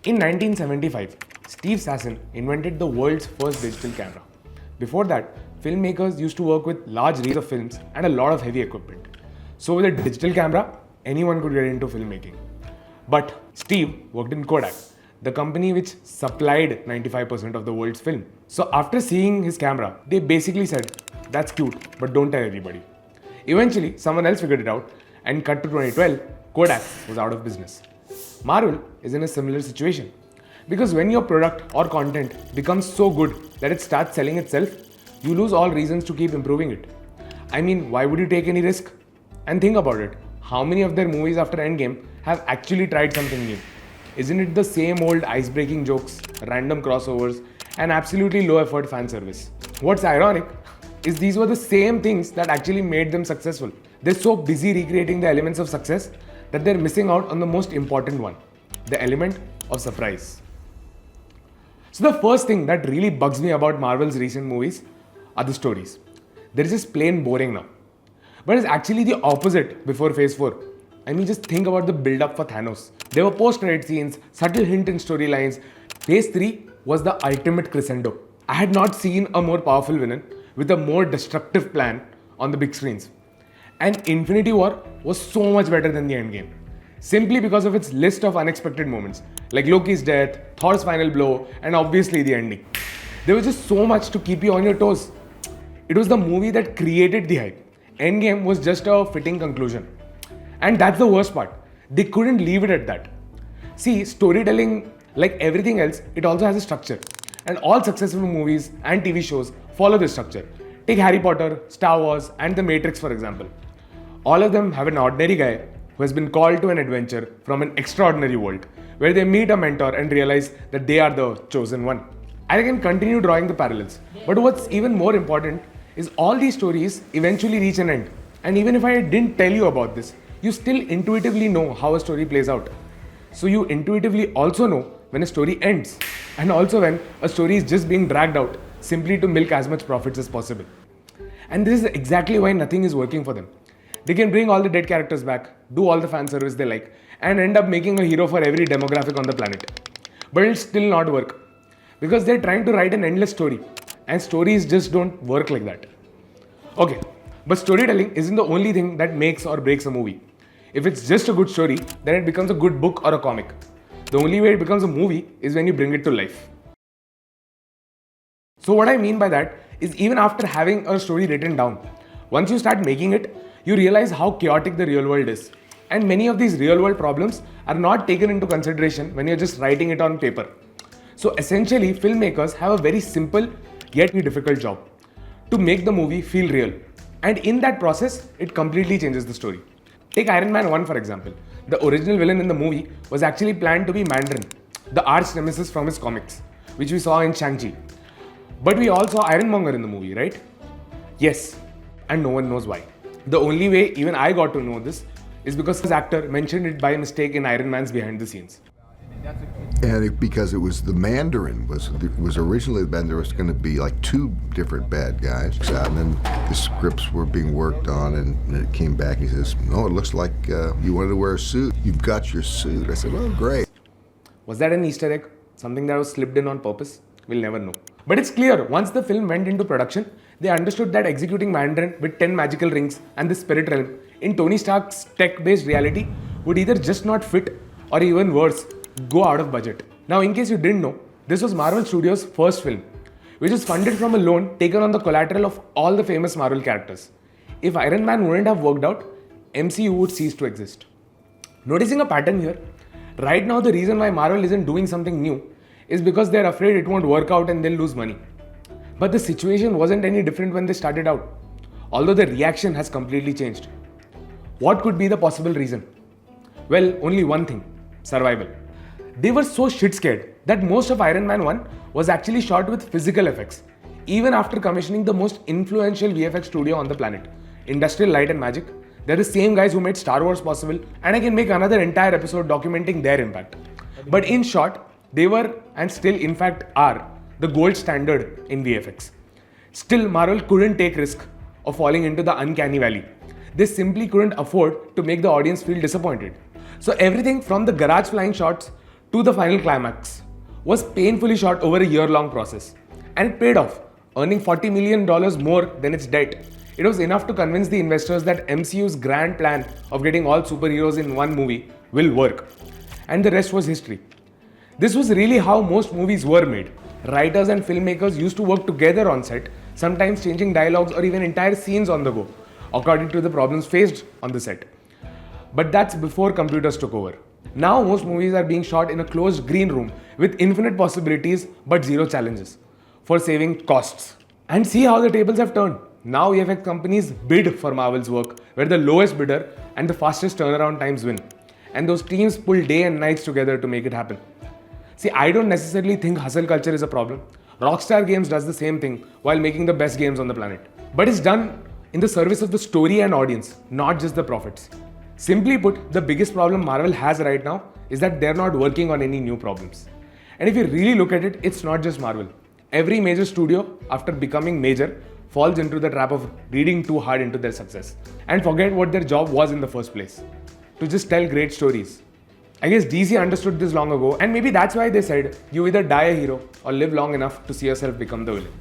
In 1975, Steve Sasson invented the world's first digital camera. Before that, filmmakers used to work with large reels of films and a lot of heavy equipment. So with a digital camera, anyone could get into filmmaking. But Steve worked in Kodak, the company which supplied 95% of the world's film. So after seeing his camera, they basically said, "That's cute, but don't tell anybody." Eventually, someone else figured it out, and cut to 2012, Kodak was out of business. Marvel is in a similar situation. Because when your product or content becomes so good that it starts selling itself, you lose all reasons to keep improving it. I mean, why would you take any risk? And think about it. How many of their movies after Endgame have actually tried something new? Isn't it the same old ice-breaking jokes, random crossovers, and absolutely low-effort fan service? What's ironic is these were the same things that actually made them successful. They're so busy recreating the elements of success that they're missing out on the most important one, the element of surprise. So the first thing that really bugs me about Marvel's recent movies are the stories. They're just plain boring now. But it's actually the opposite before Phase 4. I mean, just think about the build-up for Thanos. There were post-credit scenes, subtle hint in storylines. Phase 3 was the ultimate crescendo. I had not seen a more powerful villain with a more destructive plan on the big screens. And Infinity War was so much better than the Endgame, simply because of its list of unexpected moments, like Loki's death, Thor's final blow, and obviously the ending. There was just so much to keep you on your toes. It was the movie that created the hype. Endgame was just a fitting conclusion. And that's the worst part. They couldn't leave it at that. See, storytelling, like everything else, it also has a structure. And all successful movies and TV shows follow this structure. Take Harry Potter, Star Wars, and The Matrix, for example. All of them have an ordinary guy who has been called to an adventure from an extraordinary world, where they meet a mentor and realize that they are the chosen one. I can continue drawing the parallels. But what's even more important is all these stories eventually reach an end. And even if I didn't tell you about this, you still intuitively know how a story plays out. So you intuitively also know when a story ends, and also when a story is just being dragged out simply to milk as much profits as possible. And this is exactly why nothing is working for them. They can bring all the dead characters back, do all the fan service they like, and end up making a hero for every demographic on the planet. But it'll still not work. Because they're trying to write an endless story, and stories just don't work like that. Okay, but storytelling isn't the only thing that makes or breaks a movie. If it's just a good story, then it becomes a good book or a comic. The only way it becomes a movie is when you bring it to life. So what I mean by that is, even after having a story written down, once you start making it, you realize how chaotic the real world is. And many of these real world problems are not taken into consideration when you're just writing it on paper. So essentially, filmmakers have a very simple yet difficult job: to make the movie feel real. And in that process, it completely changes the story. Take Iron Man 1 for example. The original villain in the movie was actually planned to be Mandarin, the arch nemesis from his comics, which we saw in Shang-Chi. But we all saw Ironmonger in the movie, right? Yes, and no one knows why. The only way even I got to know this is because this actor mentioned it by mistake in Iron Man's behind the scenes. And because it was the Mandarin was originally, then there was going to be like two different bad guys, and then the scripts were being worked on, and it came back. He says, "No, it looks like you wanted to wear a suit. You've got your suit." I said, "Oh, great." Was that an Easter egg? Something that was slipped in on purpose? We'll never know. But it's clear, once the film went into production, they understood that executing Mandarin with 10 magical rings and the spirit realm in Tony Stark's tech-based reality would either just not fit, or even worse, go out of budget. Now, in case you didn't know, this was Marvel Studios' first film, which was funded from a loan taken on the collateral of all the famous Marvel characters. If Iron Man wouldn't have worked out, MCU would cease to exist. Noticing a pattern here, right now the reason why Marvel isn't doing something new is because they're afraid it won't work out and they'll lose money. But the situation wasn't any different when they started out, although the reaction has completely changed. What could be the possible reason? Well, only one thing: survival. They were so shit scared that most of Iron Man 1 was actually shot with physical effects, even after commissioning the most influential VFX studio on the planet, Industrial Light and Magic. They're the same guys who made Star Wars possible, and I can make another entire episode documenting their impact. But in short, they were, and still in fact are, the gold standard in VFX. Still, Marvel couldn't take risk of falling into the uncanny valley. They simply couldn't afford to make the audience feel disappointed. So everything from the garage flying shots to the final climax was painfully shot over a year-long process. And it paid off, earning $40 million more than its debt. It was enough to convince the investors that MCU's grand plan of getting all superheroes in one movie will work. And the rest was history. This was really how most movies were made. Writers and filmmakers used to work together on set, sometimes changing dialogues or even entire scenes on the go, according to the problems faced on the set. But that's before computers took over. Now most movies are being shot in a closed green room with infinite possibilities but zero challenges for saving costs. And see how the tables have turned. Now VFX companies bid for Marvel's work, where the lowest bidder and the fastest turnaround times win. And those teams pull day and nights together to make it happen. See, I don't necessarily think hustle culture is a problem. Rockstar Games does the same thing while making the best games on the planet. But it's done in the service of the story and audience, not just the profits. Simply put, the biggest problem Marvel has right now is that they're not working on any new problems. And if you really look at it, it's not just Marvel. Every major studio, after becoming major, falls into the trap of reading too hard into their success and forget what their job was in the first place, to just tell great stories. I guess DC understood this long ago, and maybe that's why they said, you either die a hero or live long enough to see yourself become the villain.